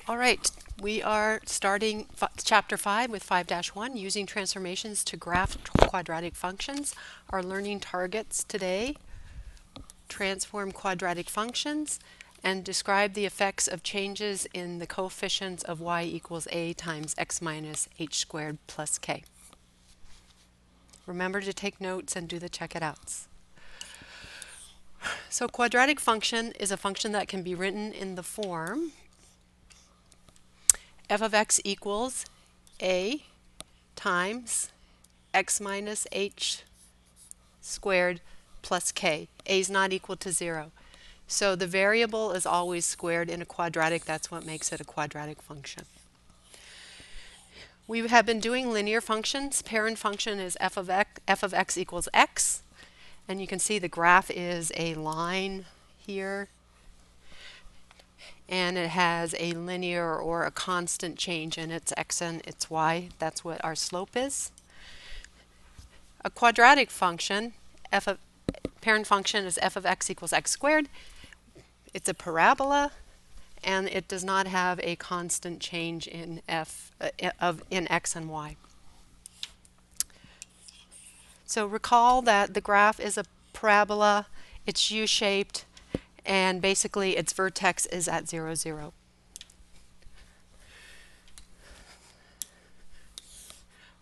All right, we are starting chapter 5 with 5-1, using transformations to graph quadratic functions. Our learning targets today: transform quadratic functions and describe the effects of changes in the coefficients of y equals a times x minus h squared plus k. Remember to take notes and do the check-it-outs. So quadratic function is a function that can be written in the form f of x equals a times x minus h squared plus k. A is not equal to 0. So the variable is always squared in a quadratic. That's what makes it a quadratic function. We have been doing linear functions. Parent function is f of x equals x. And you can see the graph is a line here. And it has a linear or a constant change in its x and its y. That's what our slope is. A quadratic function, parent function is f of x equals x squared. It's a parabola, and it does not have a constant change in in x and y. So recall that the graph is a parabola. It's U-shaped, and basically its vertex is at 0, 0.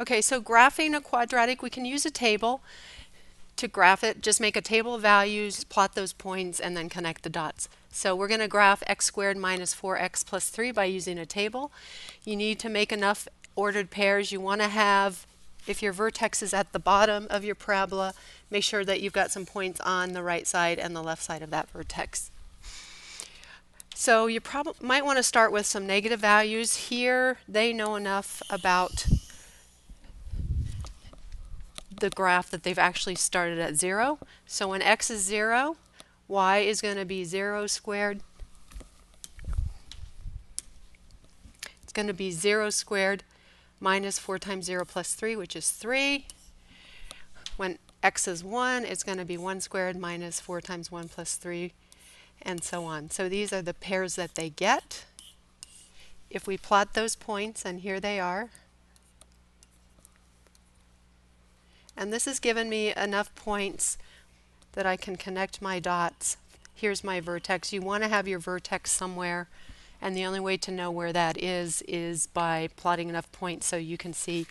Okay, so graphing a quadratic, we can use a table to graph it. Just make a table of values, plot those points, and then connect the dots. So we're going to graph x squared minus 4x plus 3 by using a table. You need to make enough ordered pairs. You want to have, if your vertex is at the bottom of your parabola, make sure that you've got some points on the right side and the left side of that vertex. So you might want to start with some negative values. Here, they know enough about the graph that they've actually started at 0. So when x is 0, y is going to be 0 squared. It's going to be 0 squared minus 4 times 0 plus 3, which is 3. When x is 1, it's going to be 1 squared minus 4 times 1 plus 3, and so on. So these are the pairs that they get. If we plot those points, and here they are, and this has given me enough points that I can connect my dots. Here's my vertex. You want to have your vertex somewhere, and the only way to know where that is by plotting enough points so you can see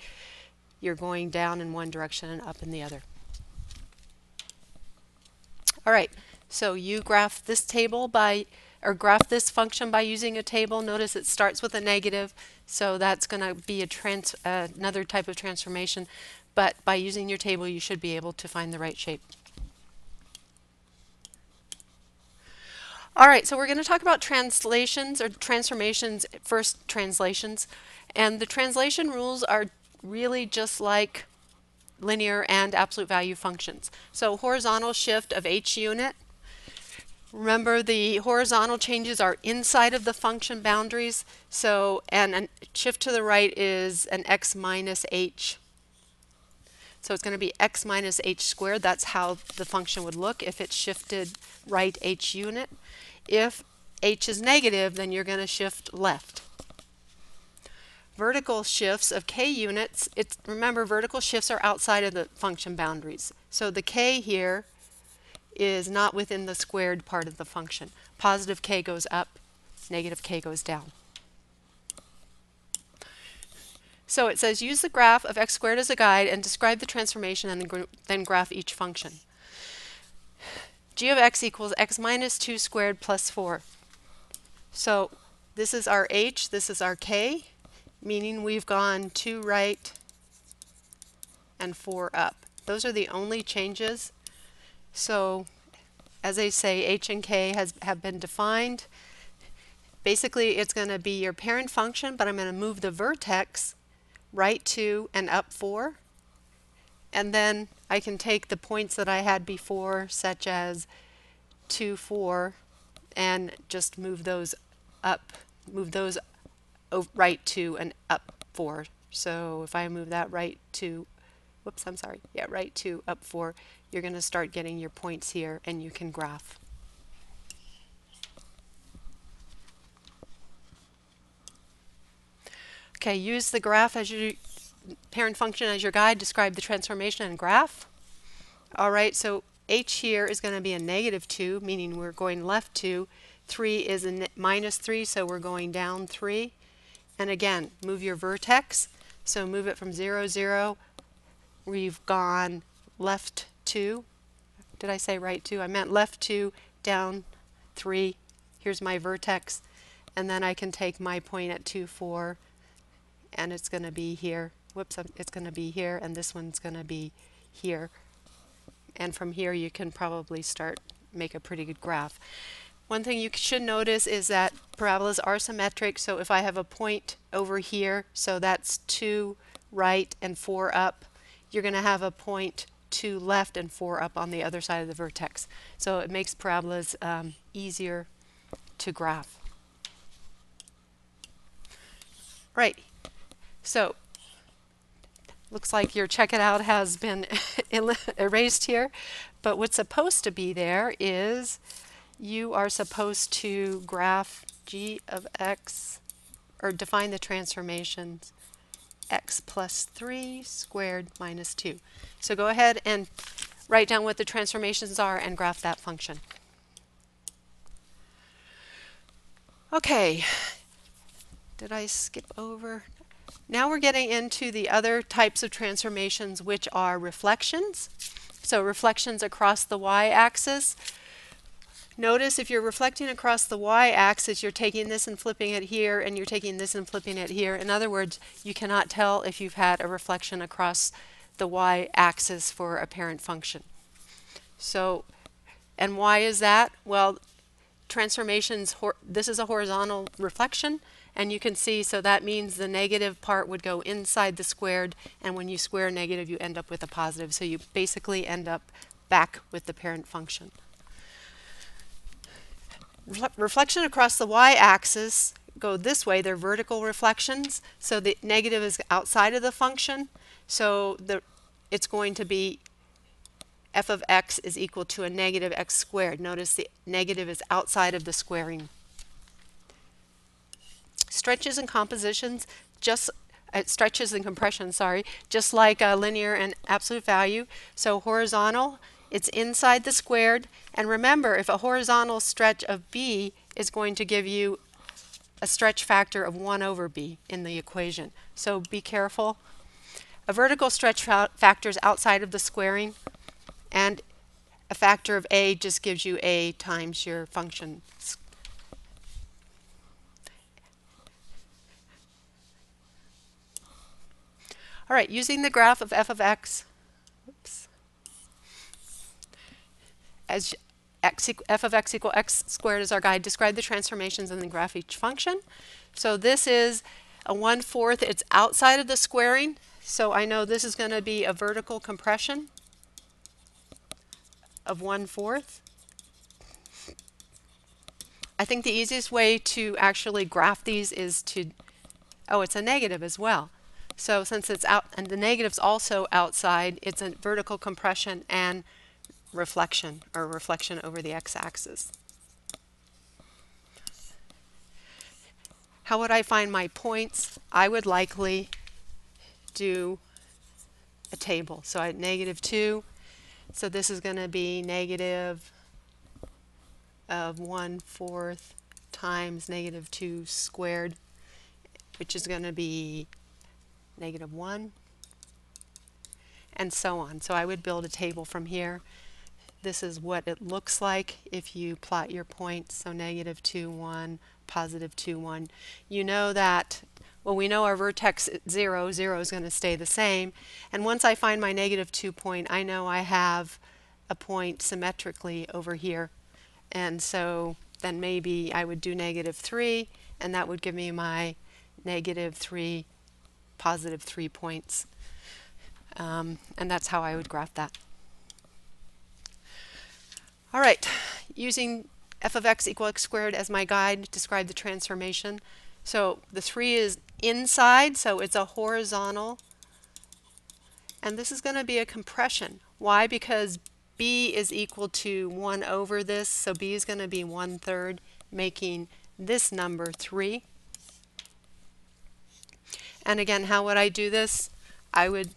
you're going down in one direction and up in the other. All right, so you graph this table graph this function by using a table. Notice it starts with a negative, so that's going to be another type of transformation. But by using your table, you should be able to find the right shape. All right, so we're going to talk about translations or transformations, first translations. And the translation rules are really just like linear and absolute value functions. So horizontal shift of h unit. Remember, the horizontal changes are inside of the function boundaries. So, and a shift to the right is an x minus h. So it's going to be x minus h squared. That's how the function would look if it shifted right h unit. If h is negative, then you're going to shift left. Vertical shifts of k units, remember, vertical shifts are outside of the function boundaries. So the k here is not within the squared part of the function. Positive k goes up, negative k goes down. So it says use the graph of x squared as a guide and describe the transformation and then graph each function. G of x equals x minus 2 squared plus 4. So this is our h, this is our k, meaning we've gone 2 right and 4 up. Those are the only changes. So as I say, h and k have been defined. Basically, it's going to be your parent function, but I'm going to move the vertex right 2 and up 4. And then I can take the points that I had before, such as 2, 4, and just move those up, right 2 and up 4. So if I move that right 2, right 2, up 4, you're going to start getting your points here, and you can graph. Okay, use the graph as your parent function as your guide. Describe the transformation and graph. All right, so h here is going to be a -2, meaning we're going left 2. 3 is a -3, so we're going down 3. And again, move your vertex. So move it from 0, 0. We've gone left 2. Did I say right 2? I meant left 2, down 3. Here's my vertex. And then I can take my point at 2, 4, and it's going to be here. Whoops, it's going to be here, and this one's going to be here. And from here you can probably make a pretty good graph. One thing you should notice is that parabolas are symmetric, so if I have a point over here, so that's 2 right and 4 up, you're going to have a point 2 left and 4 up on the other side of the vertex. So it makes parabolas easier to graph. Right, so looks like your check it out has been erased here, but what's supposed to be there is you are supposed to graph g of x, or define the transformations x plus 3 squared minus 2. So go ahead and write down what the transformations are and graph that function. Okay, did I skip over? Now we're getting into the other types of transformations, which are reflections. So reflections across the y-axis. Notice if you're reflecting across the y-axis, you're taking this and flipping it here, and you're taking this and flipping it here. In other words, you cannot tell if you've had a reflection across the y-axis for a parent function. So, and why is that? Well, transformations, this is a horizontal reflection, and you can see, so that means the negative part would go inside the squared, and when you square negative, you end up with a positive. So you basically end up back with the parent function. Reflection across the y-axis go this way. They're vertical reflections, so the negative is outside of the function. So it's going to be f of x is equal to a negative x squared. Notice the negative is outside of the squaring. Stretches and compositions, stretches and compression, sorry, just like linear and absolute value. So horizontal, it's inside the squared. And remember, if a horizontal stretch of b is going to give you a stretch factor of 1 over b in the equation. So be careful. A vertical stretch factor is outside of the squaring, and a factor of a just gives you a times your function. All right, using the graph of f of x, as f of x equal x squared is our guide, describe the transformations and then graph each function. So this is a 1/4. It's outside of the squaring, so I know this is going to be a vertical compression of 1/4. I think the easiest way to actually graph these is to, oh, it's a negative as well. So since it's out, and the negative's also outside, it's a vertical compression and reflection, or reflection over the x-axis. How would I find my points? I would likely do a table. So I had -2. So this is going to be negative of 1/4 times -2 squared, which is going to be -1, and so on. So I would build a table from here. This is what it looks like if you plot your points. So -2, 1, +2, 1. You know that, well, we know our vertex 0, 0 is going to stay the same. And once I find my -2 point, I know I have a point symmetrically over here. And so then maybe I would do -3, and that would give me my -3, +3 points. And that's how I would graph that. All right, using f of x equal x squared as my guide, describe the transformation. So the 3 is inside, so it's a horizontal. And this is going to be a compression. Why? Because b is equal to 1 over this, so b is going to be 1/3, making this number 3. And again, how would I do this? I would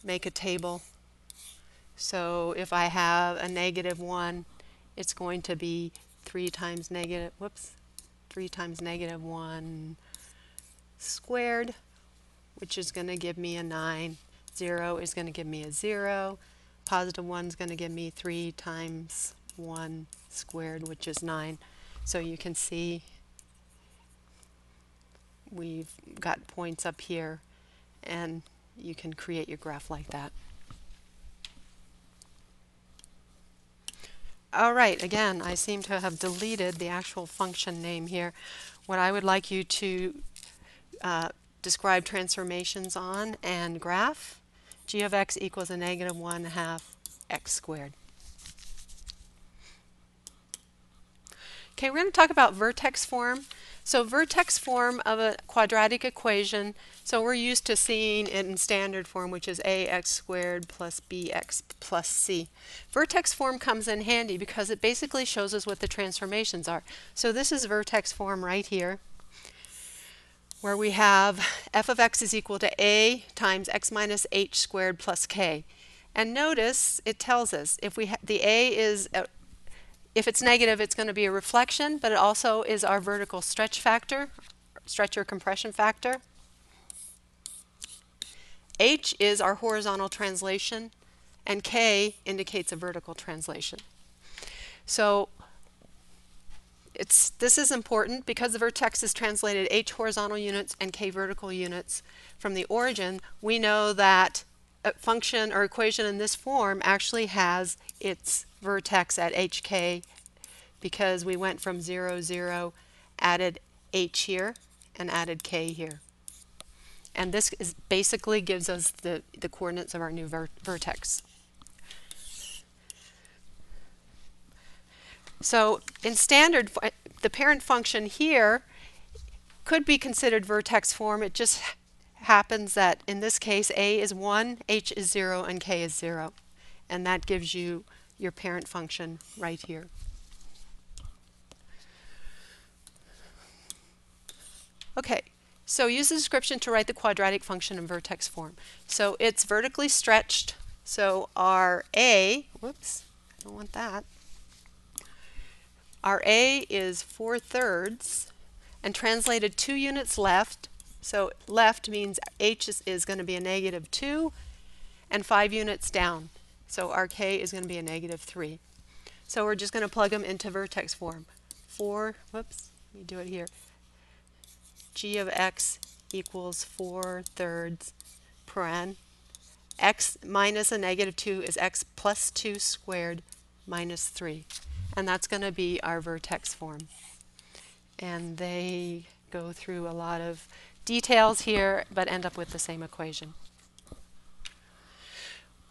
make a table. So if I have a -1, it's going to be 3 times negative 1 squared, which is going to give me a 9. 0 is going to give me a 0. Positive 1 is going to give me 3 times 1 squared, which is 9. So you can see we've got points up here, and you can create your graph like that. All right, again, I seem to have deleted the actual function name here. What I would like you to describe transformations on and graph, g of x equals a -1/2 x squared. Okay, we're going to talk about vertex form. So vertex form of a quadratic equation, so we're used to seeing it in standard form, which is ax squared plus bx plus c. Vertex form comes in handy because it basically shows us what the transformations are. So this is vertex form right here, where we have f of x is equal to a times x minus h squared plus k. And notice it tells us if the a is if it's negative, it's going to be a reflection, but it also is our vertical stretch factor, stretch or compression factor. H is our horizontal translation, and K indicates a vertical translation. So this is important because the vertex is translated H horizontal units and K vertical units from the origin. We know that a function or equation in this form actually has its vertex at hk because we went from 0, 0, added h here, and added k here. And this basically gives us the coordinates of our new vertex. So in standard, the parent function here could be considered vertex form. It just happens that in this case a is 1, h is 0, and k is 0. And that gives you your parent function right here. Okay, so use the description to write the quadratic function in vertex form. So it's vertically stretched. So our a, whoops, I don't want that. Our a is 4/3 and translated 2 units left. So left means h is going to be a -2 and 5 units down. So our k is going to be a -3. So we're just going to plug them into vertex form. Let me do it here. G of x equals 4/3 paren. X minus a -2 is x plus 2 squared minus 3. And that's going to be our vertex form. And they go through a lot of details here, but end up with the same equation.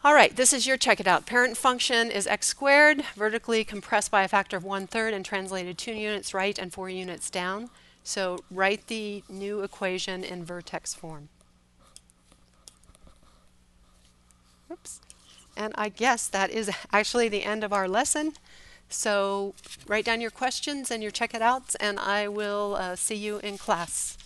All right, this is your check it out. Parent function is x squared, vertically compressed by a factor of 1/3 and translated 2 units right and 4 units down. So write the new equation in vertex form. Oops. And I guess that is actually the end of our lesson. So write down your questions and your check it outs, and I will see you in class.